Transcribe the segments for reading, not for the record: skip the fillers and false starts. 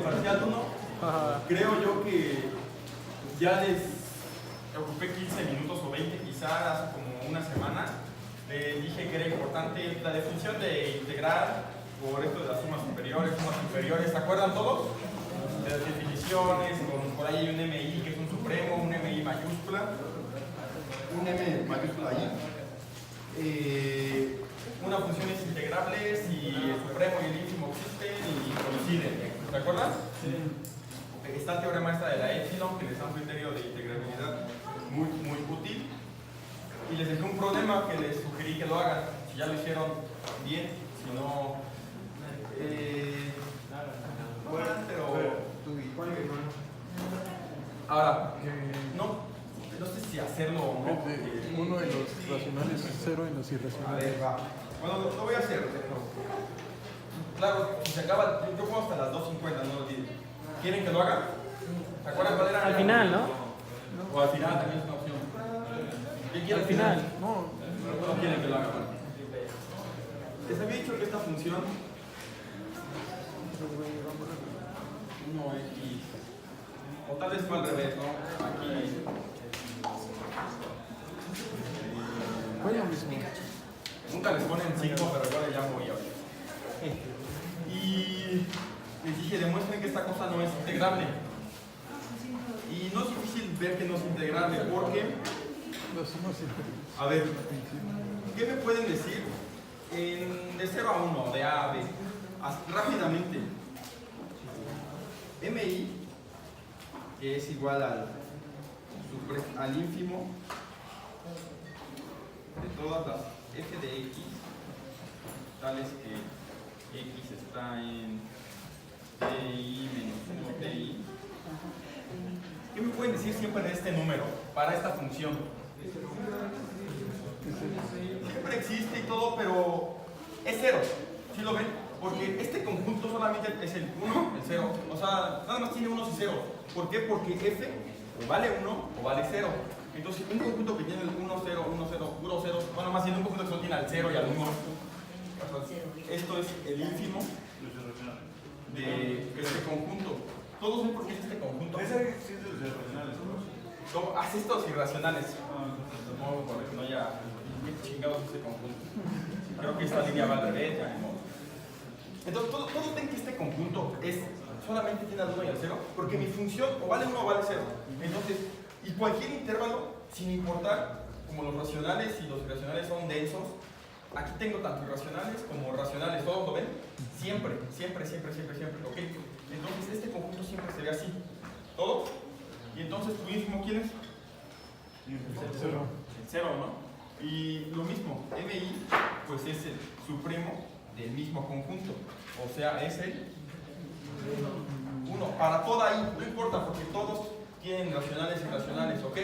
parcial 1, creo yo que ya les ocupé 15 minutos o 20 quizás hace como una semana. Les dije que era importante la definición de integral por esto de las sumas superiores, ¿se acuerdan todos? De las definiciones, por ahí hay un MI que es un supremo, un MI mayúscula, un M mayúscula ahí. Una función es integrable si el supremo y el ínfimo existen y coinciden, ¿se acuerdan? Sí. Está el teorema esta de la epsilon que les da un criterio de integrabilidad muy útil. Y les dejé un problema que les sugerí que lo hagan, si ya lo hicieron bien, si no... Ahora, no sé si hacerlo o no. Uno de los racionales es 0 en los irracionales. A ver, va. Bueno, lo voy a hacer. Claro, si se acaba, yo puedo hasta las 2:50, no lo olviden. ¿Quieren que lo haga? ¿Se acuerdan cuál era? Al final, ¿no? O al final también es una opción. ¿Qué quieren? Al final. No quieren que lo haga. Les había dicho que esta función 1x, o tal vez fue al revés, ¿no? Aquí Fue lo mismo. nunca les ponen 5, pero yo le llamo y. Y les dije, demuestren que esta cosa no es integrable. Y no es difícil ver que no es integrable, porque... A ver, ¿qué me pueden decir de 0 a 1, de A a B? Rápidamente. MI, que es igual al ínfimo de todas las f de x, tales que x está en ti menos 1 ti. ¿Qué me pueden decir siempre de este número para esta función? Siempre existe y todo, pero es 0. ¿Sí lo ven? Porque este conjunto solamente es el 1, el 0. O sea, nada más tiene unos y ceros. ¿Por qué? Porque f o vale 1 o vale 0. Entonces, un conjunto que tiene el 1, 0, 1, 0, puro 0, bueno, más bien un conjunto que solo tiene al 0 y al 1. Esto es el ínfimo de este conjunto. Todos ven por qué es este conjunto. Ese sí es de los irracionales, ¿Cómo? Haz estos irracionales. No, porque no ya. ¿Qué chingados es este conjunto? Creo que esta línea va al revés, ya no. Entonces, todos ven que este conjunto solamente tiene al 1 y al 0, porque mi función o vale 1 o vale 0. Entonces, y cualquier intervalo, sin importar, como los racionales y los irracionales son densos, aquí tengo tanto irracionales como racionales, ¿todos lo ven? Siempre, ¿ok? Entonces, este conjunto siempre sería así. ¿Todos? Y entonces, ¿tu ínfimo quién es? El 0. El 0, ¿no? Y lo mismo, MI, pues es el supremo del mismo conjunto. O sea, es el 1. Para toda I, no importa, porque todos tienen racionales y irracionales, ¿ok?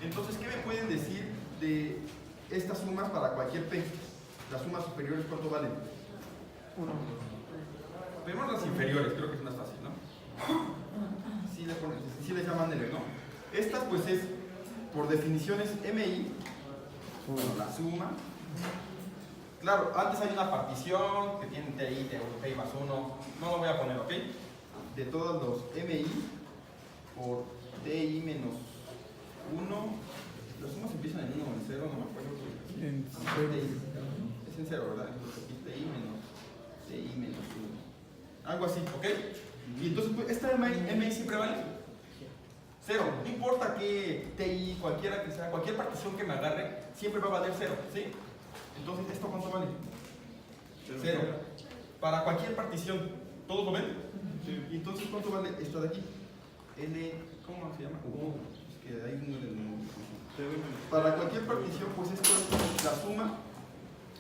Entonces, ¿qué me pueden decir de estas sumas para cualquier P? Las sumas superiores, ¿cuánto valen? 1. Vemos las inferiores, creo que es más fácil, ¿no? Sí le llaman L, ¿no? Estas, pues es, por definiciones, MI, bueno, la suma. Claro, antes hay una partición que tiene TI, TI más 1, no lo voy a poner, ¿ok? De todos los MI por TI menos 1, las sumas empiezan en 1 o en 0, no me acuerdo. En 0. Es en 0, ¿verdad? Entonces aquí TI menos 1. Algo así, ¿ok? Y entonces, pues, esta MI siempre vale 0. No importa que TI, cualquiera que sea, cualquier partición que me agarre, siempre va a valer 0, ¿sí? Entonces, ¿esto cuánto vale? 0. Para cualquier partición, ¿todos lo ven? Sí. Y entonces, ¿cuánto vale esto de aquí? L, ¿cómo se llama? Es que hay un... Para cualquier partición, pues esto es la suma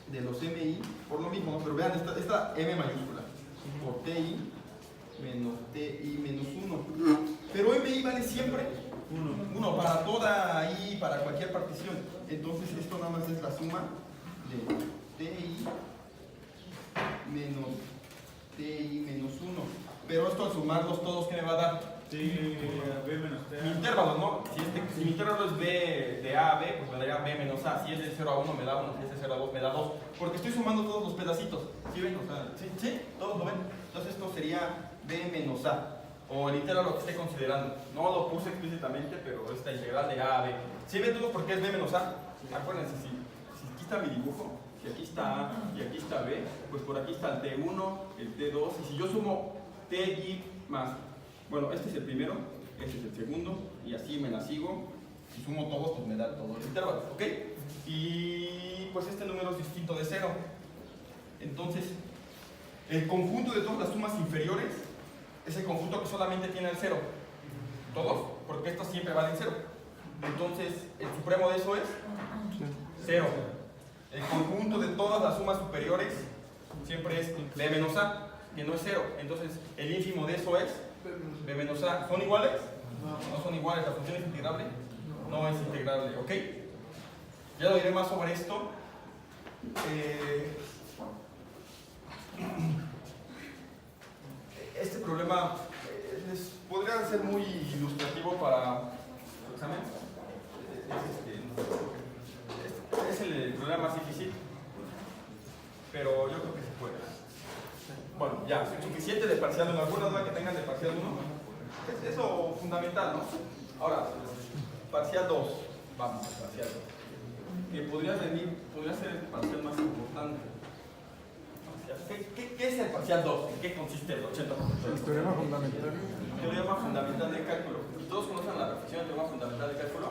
de los MI, por lo mismo, ¿no? Pero vean, esta M mayúscula, por TI menos 1. Pero MI vale siempre 1 para toda I, para cualquier partición. Entonces, esto nada más es la suma de TI menos 1. Pero esto al sumarlos todos, ¿qué me va a dar? Sí, B menos T. Mi intervalo, ¿no? Si mi intervalo es B de A a B, pues me daría B menos A. Si es de 0 a 1 me da 1, si es de 0 a 2 me da 2. Porque estoy sumando todos los pedacitos. ¿Sí ven? O sea, ¿sí? ¿Todos lo ven? Entonces esto sería B menos A. o el intervalo que esté considerando. No lo puse explícitamente, pero esta integral de a a b. ¿Sí ven todos por qué es b menos a? Acuérdense, si aquí está mi dibujo, si aquí está a y aquí está b, pues por aquí está el t1, el t2, y si yo sumo ti más, bueno, este es el primero, este es el segundo, y así me la sigo, si sumo todos, pues me da todo el intervalo, ¿ok? Y pues este número es distinto de 0. Entonces, el conjunto de todas las sumas inferiores es el conjunto que solamente tiene el 0. ¿Todos? Porque estos siempre valen 0. Entonces, el supremo de eso es 0. El conjunto de todas las sumas superiores siempre es b menos a, que no es 0. Entonces, el ínfimo de eso es b menos a. ¿Son iguales? No son iguales. ¿La función es integrable? No es integrable, ¿ok? Ya lo diré más sobre esto. Este problema podría ser muy ilustrativo para tu examen. Es el problema más difícil, pero yo creo que se puede. Bueno, ya, suficiente de parcial 1. ¿Alguna duda que tengan de parcial 1? Es eso fundamental, ¿no? Ahora, parcial 2. Vamos, parcial 2. Podría ser el parcial más importante. ¿Qué es el parcial 2? ¿En qué consiste el 80%? El teorema fundamental. El teorema fundamental del cálculo. ¿Y todos conocen la reflexión del teorema fundamental del cálculo?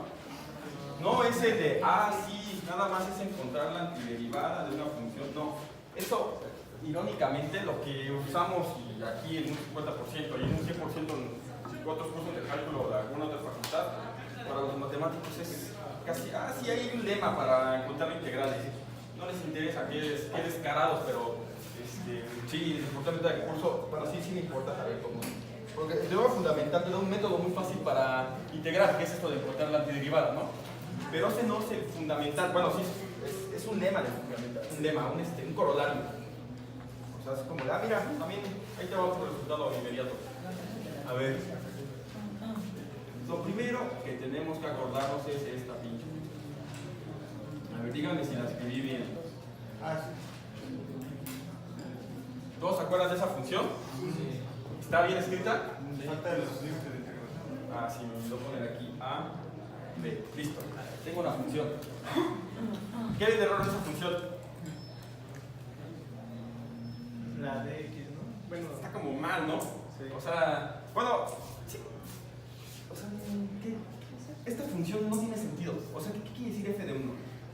No es el de, sí, nada más es encontrar la antiderivada de una función. No. Eso, irónicamente, lo que usamos y aquí en un 50% y en un 100% en otros cursos de cálculo de alguna otra facultad, para los matemáticos es casi, sí hay un lema para encontrar integrales. No les interesa, qué descarados, pero sí, importante del curso, bueno, sí me importa saber cómo. Porque el teorema fundamental te da un método muy fácil para integrar, que es esto de encontrar la antiderivada, ¿no? Pero ese no es el fundamental, bueno, sí, es un lema de fundamental, un lema, un corolario. O sea, es como, mira, también ahí te va otro resultado inmediato. A ver. Lo primero que tenemos que acordarnos es esta pinche. A ver, díganme si la escribí bien. ¿Todos se acuerdan de esa función? ¿Está bien escrita? Falta de los límites de integración. Sí, me voy a poner aquí A, B. Listo. Tengo una función. ¿Qué hay de error en esa función? La de X, ¿no? Bueno, está como mal, ¿no? Sí. O sea, bueno, sí. O sea, esta función no tiene sentido. O sea, ¿qué quiere decir f de 1?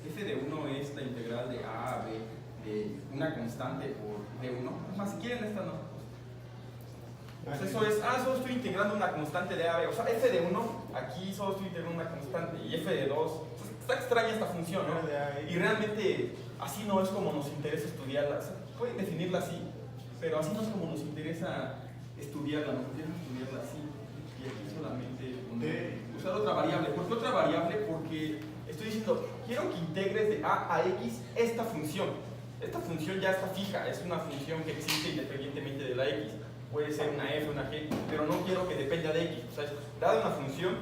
F de 1 es la integral de A a B de una constante por D1. Es más, si quieren esta no. Pues eso es, solo estoy integrando una constante de A a B. O sea, f de 1, aquí solo estoy integrando una constante. Y f de 2, está extraña esta función, ¿no? Y realmente así no es como nos interesa estudiarla. O sea, pueden definirla así, pero así no es como nos interesa estudiarla. Nos interesa estudiarla así. Y aquí solamente usar otra variable. ¿Por qué otra variable? Porque estoy diciendo, quiero que integres de A a X esta función. Esta función ya está fija, es una función que existe independientemente de la X. Puede ser una F, una G, pero no quiero que dependa de X. O sea, dada una función,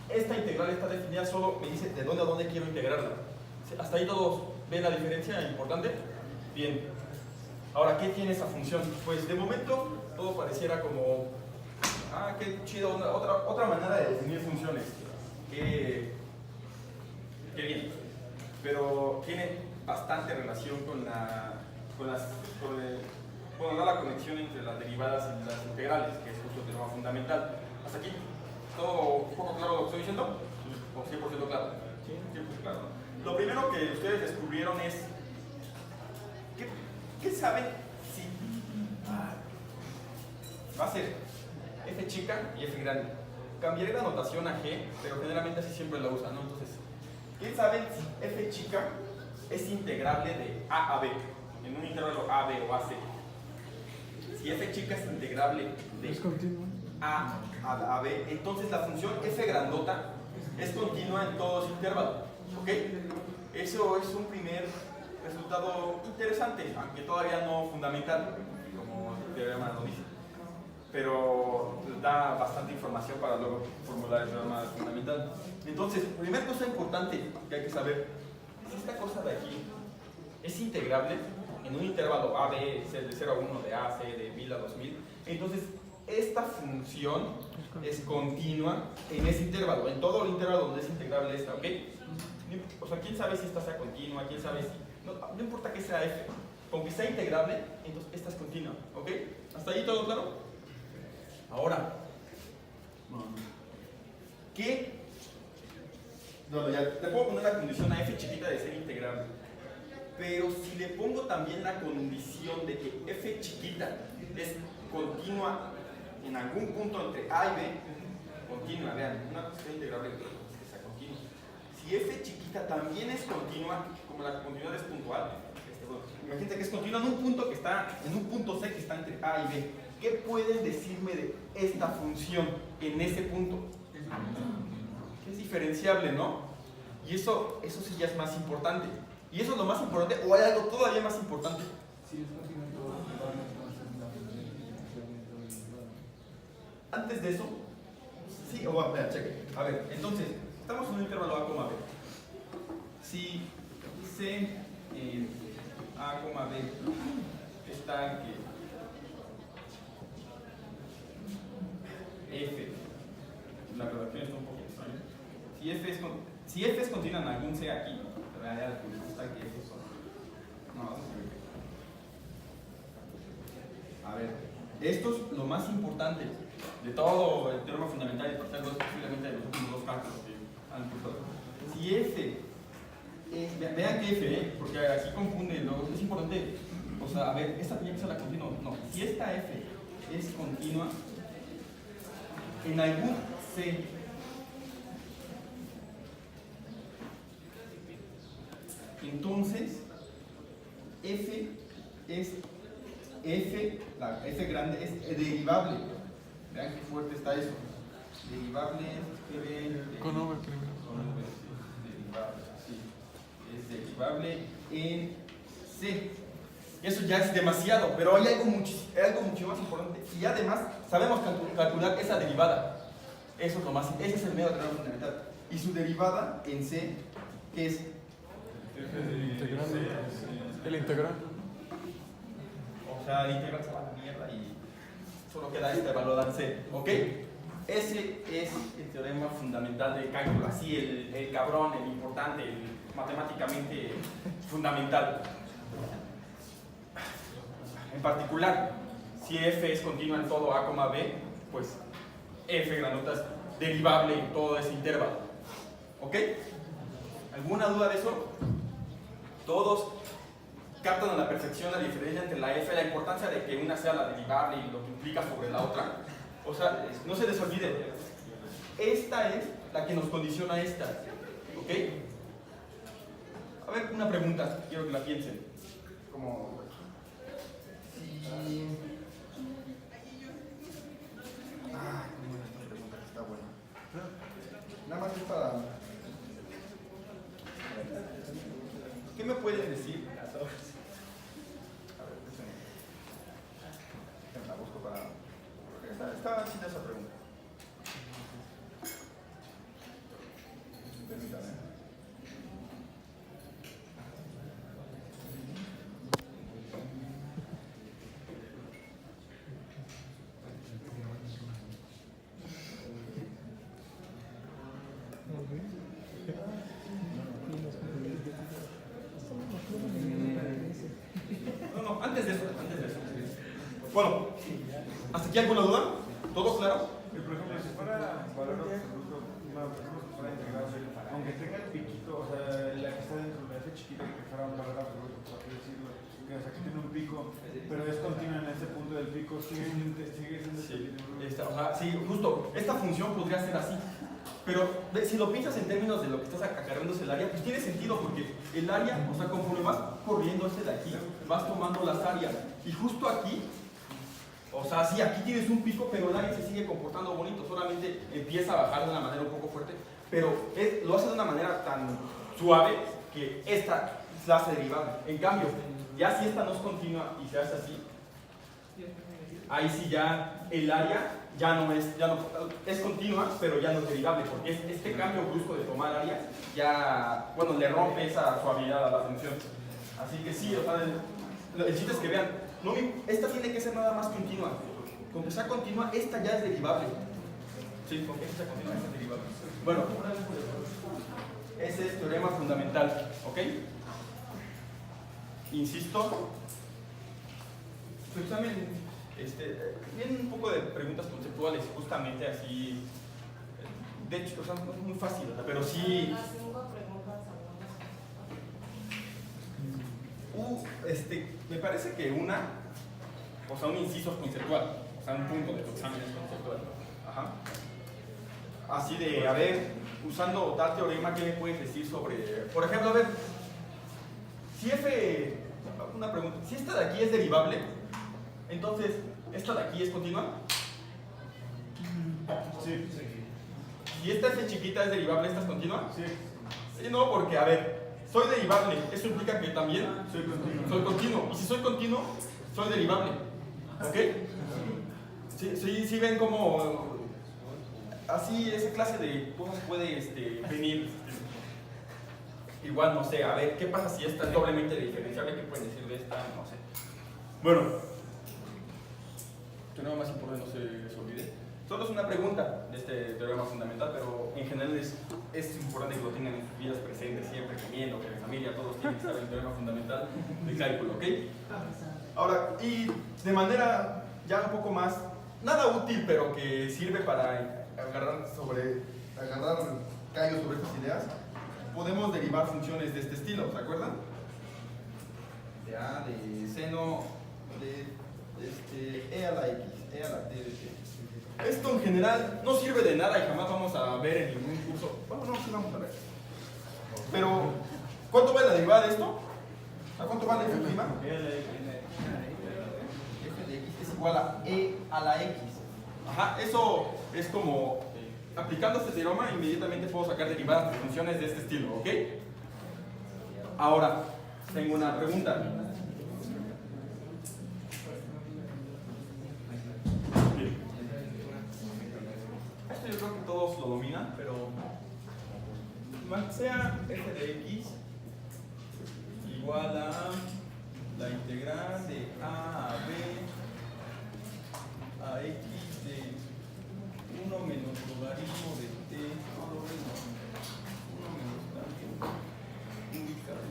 esta integral está definida, solo me dice de dónde a dónde quiero integrarla. ¿Hasta ahí todos ven la diferencia importante? Bien. Ahora, ¿qué tiene esa función? Pues de momento todo pareciera como, qué chido, otra manera de definir funciones. Qué bien. Pero tiene bastante relación con la conexión entre las derivadas y las integrales, que es justo el tema fundamental. ¿Hasta aquí? ¿Todo un poco claro lo que estoy diciendo? ¿O 100% claro? Sí, 100% claro. Lo primero que ustedes descubrieron es, ¿qué saben si va a ser f chica y f grande? Cambiaré la notación a g, pero generalmente así siempre la usan, ¿no? Entonces, ¿qué saben si f chica es integrable de a a b, en un intervalo a, b o a, c? Si f chica es integrable de Es continuo. a a b, entonces la función f grandota es continua en todos los intervalos. ¿Ok? Eso es un primer resultado interesante, aunque todavía no fundamental, como el teorema lo dice. Pero da bastante información para luego formular el teorema fundamental. Entonces, primera cosa importante que hay que saber es esta cosa de aquí. Es integrable en un intervalo a, b, de 0 a 1, de a, c, de 1000 a 2000. Entonces, esta función es continua en ese intervalo, en todo el intervalo donde es integrable esta, ¿ok? O sea, quién sabe si esta sea continua, quién sabe si... No importa que sea f, con que sea integrable, entonces esta es continua, ¿ok? ¿Hasta ahí todo claro? Ahora, ¿qué? No, ya le puedo poner la condición a f chiquita de ser integrable, pero si le pongo también la condición de que f chiquita es continua en algún punto entre a y b, continua, vean, una cosa integrable que sea continua. Si f chiquita también es continua, como la continuidad es puntual, bueno, imagínate que es continua en un punto que está, en un punto c que está entre a y b. ¿Qué pueden decirme de esta función en ese punto? Es diferenciable, ¿no? Y eso sí ya es más importante. ¿Y eso es lo más importante o hay algo todavía más importante? Antes de eso, sí, o a ver, cheque. A ver, entonces, estamos en un intervalo a, B. Si C en A, B está en que F, la redacción está un poco extraña. Si F es continua en algún C aquí, la realidad está que F son. No, a ver, esto es lo más importante de todo el teorema fundamental y parcial 2, posiblemente de los últimos dos cálculos que han cursado. Si F es, vean que F, porque aquí confunden, ¿no? Es importante, o sea, a ver, esta tenía que ser la continua, no, si esta F es continua en algún C, entonces F es la F grande es derivable. Vean qué fuerte está eso. Derivable con V primero. Con V, sí, derivable, sí. Es derivable en C. Eso ya es demasiado, pero hay algo mucho más importante. Y además sabemos calcular esa derivada. Eso es lo más, ese es el medio teorema fundamental. Y su derivada en C, ¿qué es? El integral. O sea, el integral se va a la mierda y solo queda este valor en C, ¿ok? Ese es el teorema fundamental de cálculo, así el cabrón, el importante, el matemáticamente fundamental. En particular, si F es continua en todo A, B, pues F granota es derivable en todo ese intervalo, ¿ok? ¿Alguna duda de eso? Todos captan a la perfección la diferencia entre la F, la importancia de que una sea la derivable y lo que implica sobre la otra. O sea, no se les olvide, esta es la que nos condiciona esta, ¿ok? A ver, una pregunta, quiero que la piensen. Como, si... ¿cómo era esta pregunta? Está buena. Nada más es para... ¿Qué me pueden decir? A ver, la busco para... Está chida esa pregunta. Permítame. No, antes de eso. Bueno, ¿hasta aquí alguna duda? ¿Todo claro? Por ejemplo, si fuera valor absoluto, fuera integrable, aunque tenga el piquito, o sea, la que está dentro de ese chiquito que fuera un valor absoluto, por así decirlo, que, o sea, que tiene un pico, pero es continua en ese punto del pico, sigue siendo Sí, sí, justo, esta función podría ser así. Pero si lo piensas en términos de lo que estás acarreando es el área, pues tiene sentido porque el área, o sea, conforme vas corriendo de aquí, vas tomando las áreas. Y justo aquí, o sea, sí, aquí tienes un pico, pero el área se sigue comportando bonito, solamente empieza a bajar de una manera un poco fuerte, pero lo hace de una manera tan suave que esta la hace derivable. En cambio, ya si esta no es continua y se hace así, ahí sí ya el área ya no es continua, pero ya no es derivable, porque este cambio brusco de tomar área ya, bueno, le rompe esa suavidad a la función. Así que sí, o sea, el chiste es que vean, esta tiene que ser nada más continua. con que sea continua, esta ya es derivable. Sí, con que esta sea continua, esta es derivable. Bueno, ese es teorema fundamental, ¿ok? Insisto, su examen tiene un poco de preguntas conceptuales, justamente así. De hecho, o sea, no es muy fácil, ¿verdad? Pero sí. Las 5 preguntas Me parece que un inciso es conceptual, o sea, un punto de tu examen es conceptual. Ajá. Así de, a ver, usando tal teorema, ¿qué me puedes decir sobre, por ejemplo, a ver, si una pregunta, si esta de aquí es derivable, entonces, ¿esta de aquí es continua? Sí. Si esta f chiquita es derivable, ¿esta es continua? Sí. Sí, no, porque, a ver, soy derivable, eso implica que también Soy continuo. soy continuo. Y si soy continuo, soy derivable. ¿Ok? Sí ven cómo así esa clase de cosas puede venir. Igual, no sé, a ver, ¿qué pasa si esta es doblemente diferenciable? ¿Qué pueden decir de esta? No sé. Bueno, que no más importante no se olvide. Solo es una pregunta de este teorema fundamental, pero en general es importante que lo tengan en sus vidas presentes, siempre comiendo, que en familia todos tienen que saber el teorema fundamental del cálculo, ¿ok? Ahora, y de manera ya un poco más, nada útil, pero que sirve para agarrar callos sobre estas ideas, podemos derivar funciones de este estilo, ¿se acuerdan? De A, de seno, de e a la x, e a la t de t. Esto en general no sirve de nada y jamás vamos a ver en ningún curso. Bueno, no, sí vamos a ver. Pero, ¿cuánto vale la derivada de esto? ¿A cuánto vale f'? F de x es igual a e a la x. Ajá, eso es como, aplicando este teorema, inmediatamente puedo sacar derivadas de funciones de este estilo, ¿ok? Ahora, tengo una pregunta. Esto yo creo que todos lo dominan, pero sea f de x igual a la integral de a b a x de 1 menos logaritmo de t, 1 menos tanto única de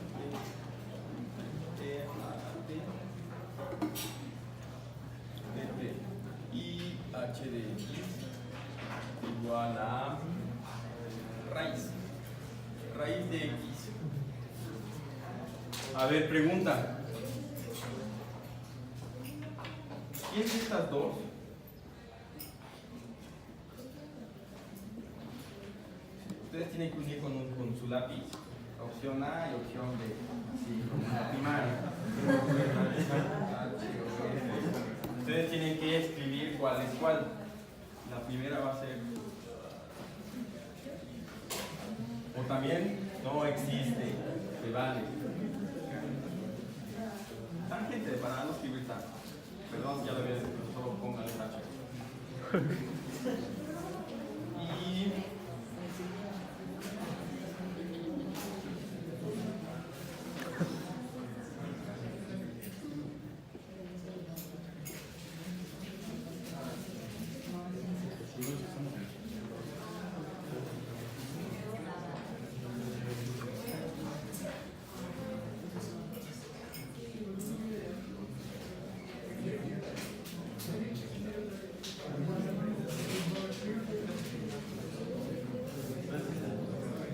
t a t de t y h de x igual a raíz de x. A ver, pregunta. ¿Quién de estas dos? Ustedes tienen que unir con su lápiz. Opción A y opción B. Así, como la primaria. Ustedes tienen que escribir cuál es cuál. La primera va a ser. O también no existe. Se vale. Tangente para no escribir tanto. Perdón, ya lo había dicho, solo pongan el H. Y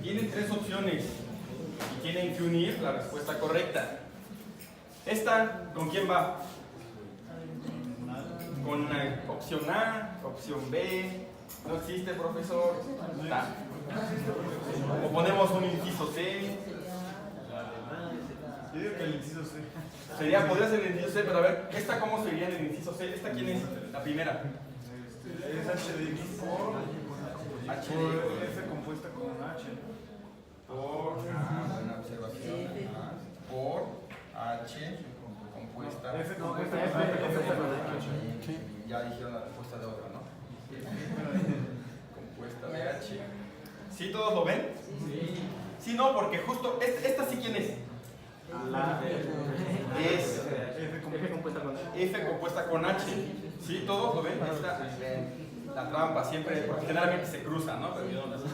tienen tres opciones y tienen que unir la respuesta correcta. ¿Esta con quién va? Con la opción A, opción B. ¿No existe, profesor? ¿Está? O ponemos un inciso C. Yo digo que el inciso C. Podría ser el inciso C, pero a ver, ¿esta cómo sería en el inciso C? ¿Esta quién es? La primera. Es h de x por H de f compuesta con h. por buena observación. Por H compuesta. F No, compuesta F, con F, h. Sí. Ya dijeron la respuesta de otra, ¿no? Compuesta de H. ¿Sí todos lo ven? Sí. Sí, no, porque justo esta sí quién es. es F compuesta con H. ¿Sí? ¿Todos lo ven? La trampa siempre, porque generalmente se cruza, ¿no? Pero yo no la sé.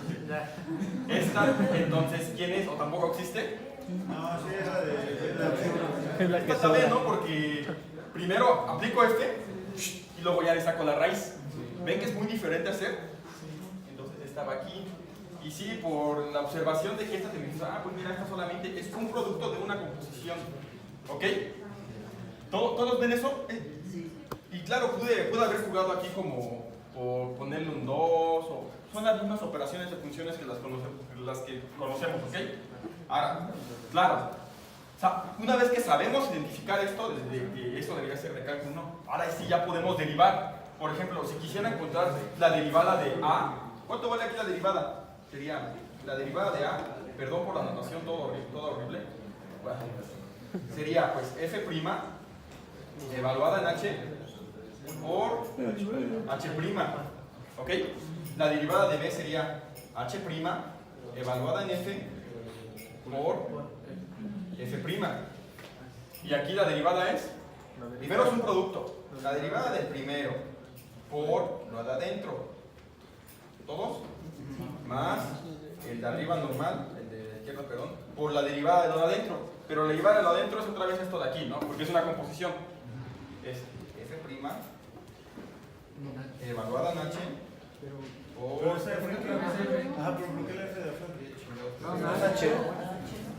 Esta, entonces, ¿quién es? ¿O tampoco existe? No, sí, era de la Esta también, ¿no? Porque primero aplico este y luego ya le saco la raíz. ¿Ven que es muy diferente hacer? Entonces estaba aquí. Y sí, por la observación de que esta te dice, pues mira, esta solamente es un producto de una composición. ¿Ok? ¿Todos ven eso? Y claro, pude haber jugado aquí como por ponerle un 2 o son las mismas operaciones de funciones que las que conocemos, ¿ok? Ahora, claro, una vez que sabemos identificar esto, desde que esto debería ser de cálculo 1, ahora sí ya podemos derivar. Por ejemplo, si quisiera encontrar la derivada de A, ¿cuánto vale aquí la derivada? Sería la derivada de A, perdón por la anotación, todo horrible. Bueno, sería pues F' evaluada en H por H', ¿ok? La derivada de B sería H' evaluada en F por F'. Y aquí la derivada es, primero es un producto, la derivada del primero por lo de adentro, todos, más el de arriba normal, el de la izquierda, perdón, por la derivada de lo de adentro. Pero la derivada de lo de adentro es otra vez esto de aquí, ¿no? Porque es una composición. Es F' evaluada en H por... Pero esa F. Ajá, pero ¿por qué la F de afuera? No, es H.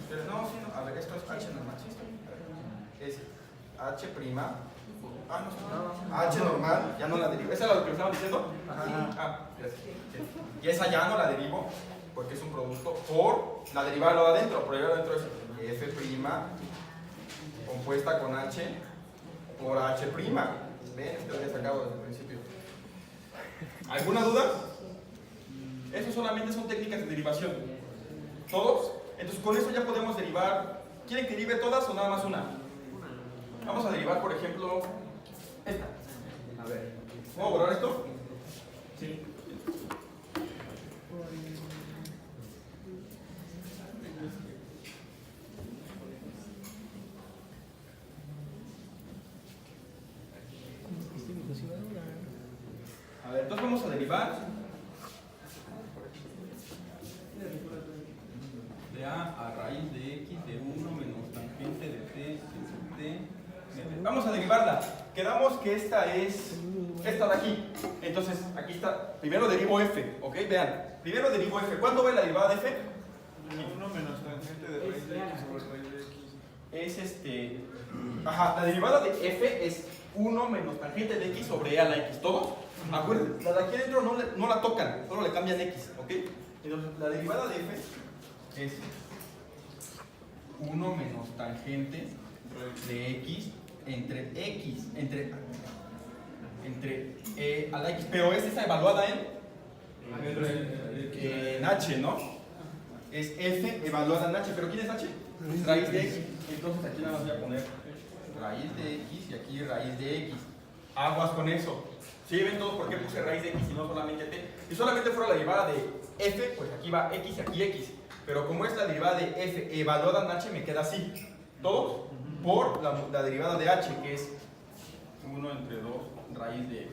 Pero no, sí, no. A ver, esto es H normal, ¿sí? Es H'. Ah, no, H normal, ya no la derivo. ¿Esa es lo que estaban diciendo? Ah, gracias. Y esa ya no la derivo porque es un producto por la derivada de lo de adentro. Por la derivada de adentro es F' compuesta con H por H'. Ven, esto lo había sacado desde el principio. ¿Alguna duda? Eso solamente son técnicas de derivación. ¿Todos? Entonces con eso ya podemos derivar. ¿Quieren que derive todas o nada más una? Vamos a derivar, por ejemplo, esta. A ver. ¿Puedo borrar esto? Sí. A ver, entonces vamos a derivar de A raíz de X de 1 menos tangente de T de T. Vamos a derivarla. Quedamos que esta es esta de aquí. Entonces, aquí está. Primero derivo F, ¿ok? Vean. Primero derivo F. ¿Cuándo va la derivada de F? 1 menos tangente de raíz de X sobre raíz de X. Es Ajá, la derivada de F es 1 menos tangente de X sobre E a la X. ¿Todo? Acuérdense, la de aquí adentro no la tocan, solo le cambian X, ¿ok? Entonces, la derivada de F es 1 menos tangente de X entre E a la X, pero es esa evaluada en H, ¿no? Es F evaluada en H, pero ¿quién es H? Raíz de X. Entonces aquí nada más voy a poner raíz de X y aquí raíz de X. Aguas con eso. ¿Sí ven todos por qué puse raíz de X y no solamente T? Si solamente fuera la derivada de F, pues aquí va X y aquí X. Pero como es la derivada de F evaluada en H, me queda así. ¿Todos? Por la derivada de H, que es 1 entre 2 raíz de X.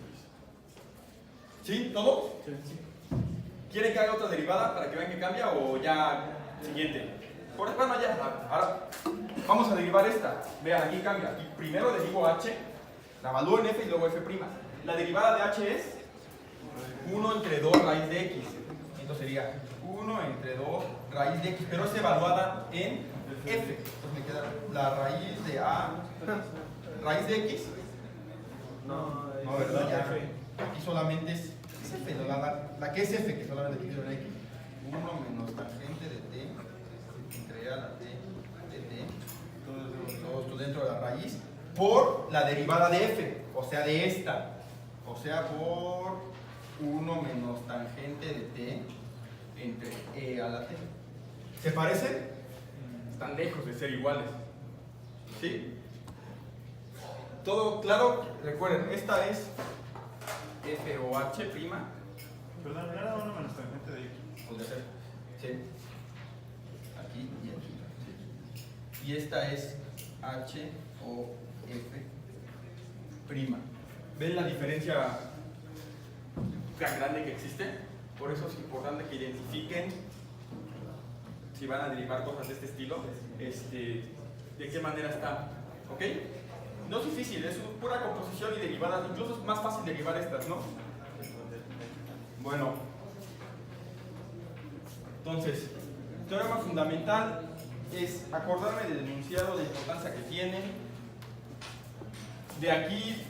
¿Sí? ¿Todos? Sí. ¿Quieren que haga otra derivada para que vean que cambia o ya siguiente? Bueno, ya. Ahora vamos a derivar esta. Vean, aquí cambia. Aquí primero derivo H, la evalúo en F y luego F'. La derivada de H es 1 entre 2 raíz de X. Entonces sería 1 entre 2 raíz de X, pero es evaluada en F. Entonces me queda la raíz de A, raíz de X. No, ¿verdad? Ya. Aquí solamente es F, la que es F, que solamente aquí tiene X. 1 menos tangente de T entre A la T de T, todo esto dentro de la raíz, por la derivada de F, o sea, de esta. O sea, por 1 menos tangente de T entre E a la T. ¿Se parecen? Están lejos de ser iguales. ¿Sí? ¿Todo claro? Recuerden, esta es F o H'. Perdón, ¿no era 1 menos tangente de X? Podría ser. Sí. Aquí y aquí. Sí. y esta es H o F prima. ¿Ven la diferencia tan grande que existe? Por eso es importante que identifiquen, si van a derivar cosas de este estilo, de qué manera está, ¿ok? No es difícil, es pura composición y derivadas, incluso es más fácil derivar estas, ¿no? Bueno, entonces, teorema fundamental es acordarme del enunciado, de importancia que tiene. De aquí,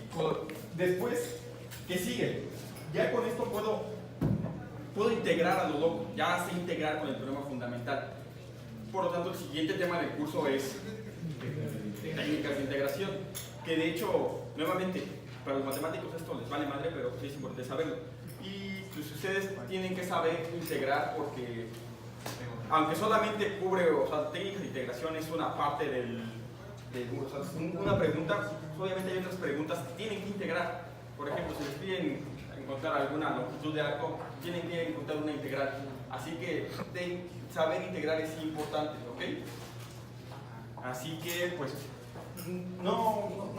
después, ¿qué sigue? Ya con esto puedo integrar a lo loco, ya sé integrar con el teorema fundamental. Por lo tanto, el siguiente tema del curso es técnicas de integración, que de hecho, nuevamente, para los matemáticos esto les vale madre, pero sí es importante saberlo. Y pues ustedes tienen que saber integrar porque, aunque solamente cubre, o sea, técnicas de integración es una parte o sea, es una pregunta, obviamente hay otras preguntas que tienen que integrar. Por ejemplo, si les piden encontrar alguna longitud de arco, tienen que encontrar una integral. Así que saber integrar es importante, ¿ok? Así que, pues, no